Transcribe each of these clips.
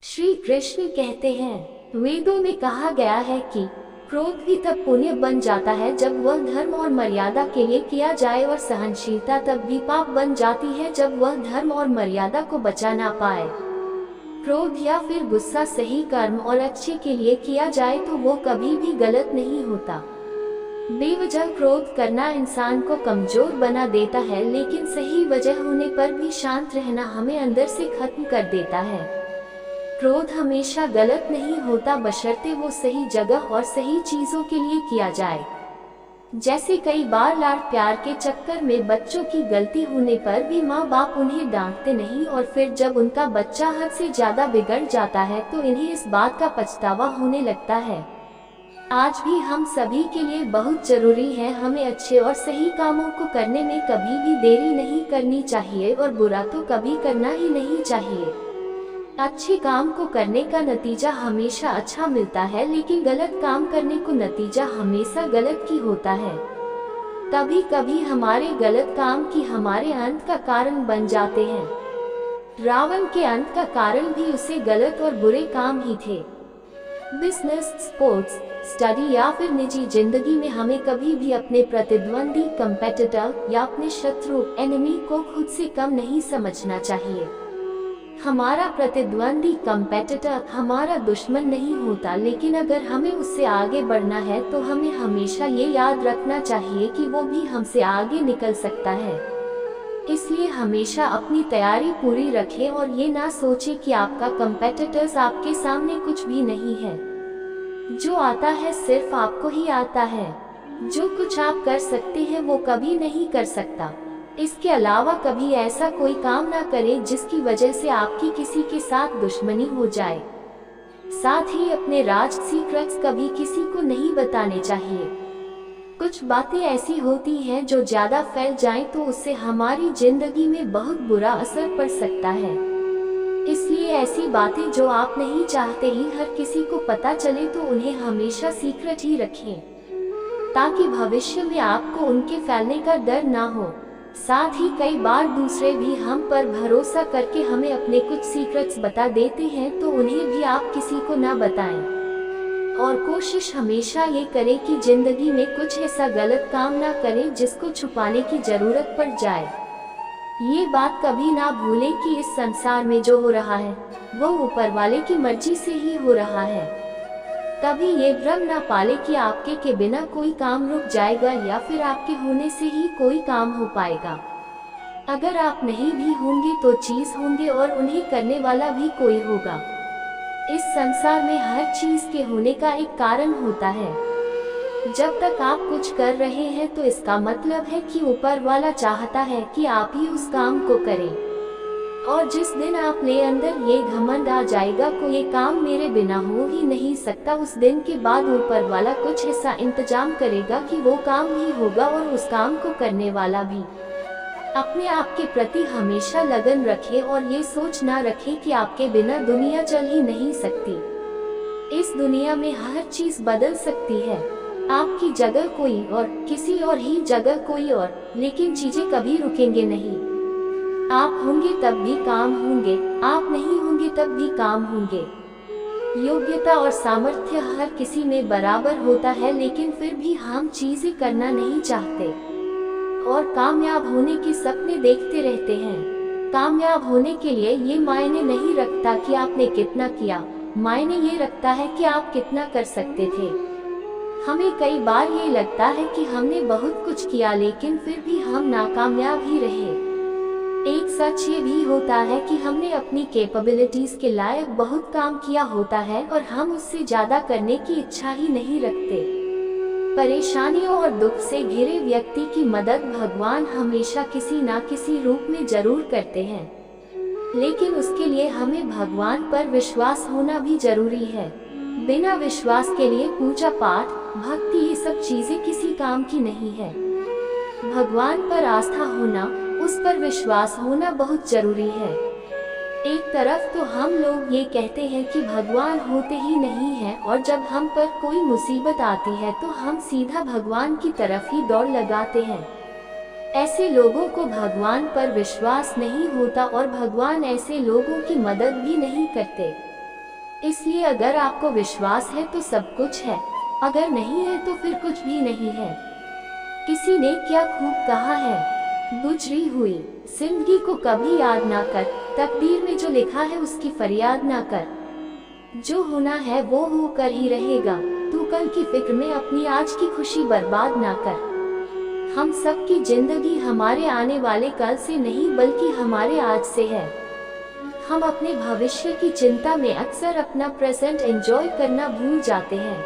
श्री कृष्ण कहते हैं, वेदों में कहा गया है कि क्रोध भी तब पुण्य बन जाता है जब वह धर्म और मर्यादा के लिए किया जाए, और सहनशीलता तब भी पाप बन जाती है जब वह धर्म और मर्यादा को बचा ना पाए। क्रोध या फिर गुस्सा सही कर्म और अच्छे के लिए किया जाए तो वो कभी भी गलत नहीं होता। बेवजह क्रोध करना इंसान को कमजोर बना देता है, लेकिन सही वजह होने पर भी शांत रहना हमें अंदर से खत्म कर देता है। क्रोध हमेशा गलत नहीं होता, बशर्ते वो सही जगह और सही चीजों के लिए किया जाए। जैसे कई बार लाड प्यार के चक्कर में बच्चों की गलती होने पर भी माँ बाप उन्हें डांटते नहीं, और फिर जब उनका बच्चा हद से ज्यादा बिगड़ जाता है तो इन्हें इस बात का पछतावा होने लगता है। आज भी हम सभी के लिए बहुत जरूरी है, हमें अच्छे और सही कामों को करने में कभी भी देरी नहीं करनी चाहिए, और बुरा तो कभी करना ही नहीं चाहिए। अच्छे काम को करने का नतीजा हमेशा अच्छा मिलता है, लेकिन गलत काम करने को नतीजा हमेशा गलत ही होता है। कभी कभी हमारे गलत काम की हमारे अंत का कारण बन जाते हैं। रावण के अंत का कारण भी उसे गलत और बुरे काम ही थे। बिजनेस, स्पोर्ट्स, स्टडी या फिर निजी जिंदगी में हमें कभी भी अपने प्रतिद्वंदी, कंपेटिटर या अपने शत्रु, एनिमी को खुद से कम नहीं समझना चाहिए। हमारा प्रतिद्वंदी, कंपेटिटर हमारा दुश्मन नहीं होता, लेकिन अगर हमें उससे आगे बढ़ना है तो हमें हमेशा ये याद रखना चाहिए कि वो भी हमसे आगे निकल सकता है। इसलिए हमेशा अपनी तैयारी पूरी रखें और ये ना सोचें कि आपका कंपेटिटर्स आपके सामने कुछ भी नहीं है। जो आता है सिर्फ आपको ही आता है। जो कुछ आप कर सकते हैं वो कभी नहीं कर सकता। इसके अलावा कभी ऐसा कोई काम ना करें जिसकी वजह से आपकी किसी के साथ दुश्मनी हो जाए। साथ ही अपने राज सीक्रेट्स कभी किसी को नहीं बताने चाहिए। कुछ बातें ऐसी होती हैं जो ज्यादा फैल जाएं तो उससे हमारी जिंदगी में बहुत बुरा असर पड़ सकता है। इसलिए ऐसी बातें जो आप नहीं चाहते ही हर किसी को पता चले तो उन्हें हमेशा सीक्रेट ही रखें, ताकि भविष्य में आपको उनके फैलने का डर ना हो। साथ ही कई बार दूसरे भी हम पर भरोसा करके हमें अपने कुछ सीक्रेट्स बता देते हैं, तो उन्हें भी आप किसी को ना बताएं। और कोशिश हमेशा ये करें कि जिंदगी में कुछ ऐसा गलत काम ना करें जिसको छुपाने की जरूरत पड़ जाए। ये बात कभी ना भूलें कि इस संसार में जो हो रहा है वो ऊपर वाले की मर्जी से ही हो रहा है। कभी ये भ्रम ना पाले कि आपके के बिना कोई काम रुक जाएगा या फिर आपके होने से ही कोई काम हो पाएगा। अगर आप नहीं भी होंगे तो चीज होंगे और उन्हें करने वाला भी कोई होगा। इस संसार में हर चीज के होने का एक कारण होता है। जब तक आप कुछ कर रहे हैं तो इसका मतलब है कि ऊपर वाला चाहता है कि आप ही उस काम को करें। और जिस दिन आप ले अंदर ये घमंड आ जाएगा कि ये काम मेरे बिना हो ही नहीं सकता, उस दिन के बाद ऊपर वाला कुछ ऐसा इंतजाम करेगा कि वो काम भी होगा और उस काम को करने वाला भी। अपने आप के प्रति हमेशा लगन रखें और ये सोच ना रखें कि आपके बिना दुनिया चल ही नहीं सकती। इस दुनिया में हर चीज बदल सकती है। आपकी जगह कोई और, किसी और ही जगह कोई और, लेकिन चीजें कभी रुकेंगे नहीं। आप होंगे तब भी काम होंगे, आप नहीं होंगे तब भी काम होंगे। योग्यता और सामर्थ्य हर किसी में बराबर होता है, लेकिन फिर भी हम चीजें करना नहीं चाहते और कामयाब होने के सपने देखते रहते हैं। कामयाब होने के लिए ये मायने नहीं रखता कि आपने कितना किया, मायने ये रखता है कि आप कितना कर सकते थे। हमें कई बार ये लगता है कि हमने बहुत कुछ किया, लेकिन फिर भी हम नाकामयाब ही रहे। एक सच ये भी होता है कि हमने अपनी कैपेबिलिटीज के लायक बहुत काम किया होता है और हम उससे ज्यादा करने की इच्छा ही नहीं रखते। परेशानियों और दुख से घिरे व्यक्ति की मदद भगवान हमेशा किसी ना किसी रूप में जरूर करते हैं, लेकिन उसके लिए हमें भगवान पर विश्वास होना भी जरूरी है। बिना विश्वास के लिए पूजा पाठ, भक्ति ये सब चीजें किसी काम की नहीं है। भगवान पर आस्था होना, उस पर विश्वास होना बहुत जरूरी है। एक तरफ तो हम लोग ये कहते हैं कि भगवान होते ही नहीं है, और जब हम पर कोई मुसीबत आती है तो हम सीधा भगवान की तरफ ही दौड़ लगाते हैं। ऐसे लोगों को भगवान पर विश्वास नहीं होता और भगवान ऐसे लोगों की मदद भी नहीं करते। इसलिए अगर आपको विश्वास है तो सब कुछ है, अगर नहीं है तो फिर कुछ भी नहीं है। किसी ने क्या खूब कहा है, गुजरी हुई जिंदगी को कभी याद ना कर, तकदीर में जो लिखा है उसकी फरियाद ना कर। जो होना है वो होकर ही रहेगा, तू कल की फिक्र में अपनी आज की खुशी बर्बाद ना कर। हम सब की जिंदगी हमारे आने वाले कल से नहीं बल्कि हमारे आज से है। हम अपने भविष्य की चिंता में अक्सर अपना प्रेजेंट एंजॉय करना भूल जाते हैं।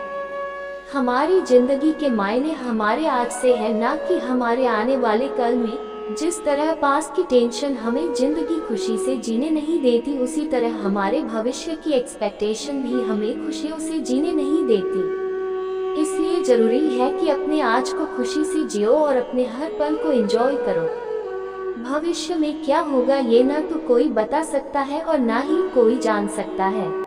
हमारी जिंदगी के मायने हमारे आज से है, ना कि हमारे आने वाले कल में। जिस तरह पास की टेंशन हमें जिंदगी खुशी से जीने नहीं देती, उसी तरह हमारे भविष्य की एक्सपेक्टेशन भी हमें खुशियों से जीने नहीं देती। इसलिए जरूरी है कि अपने आज को खुशी से जियो और अपने हर पल को एंजॉय करो। भविष्य में क्या होगा ये ना तो कोई बता सकता है और ना ही कोई जान सकता है।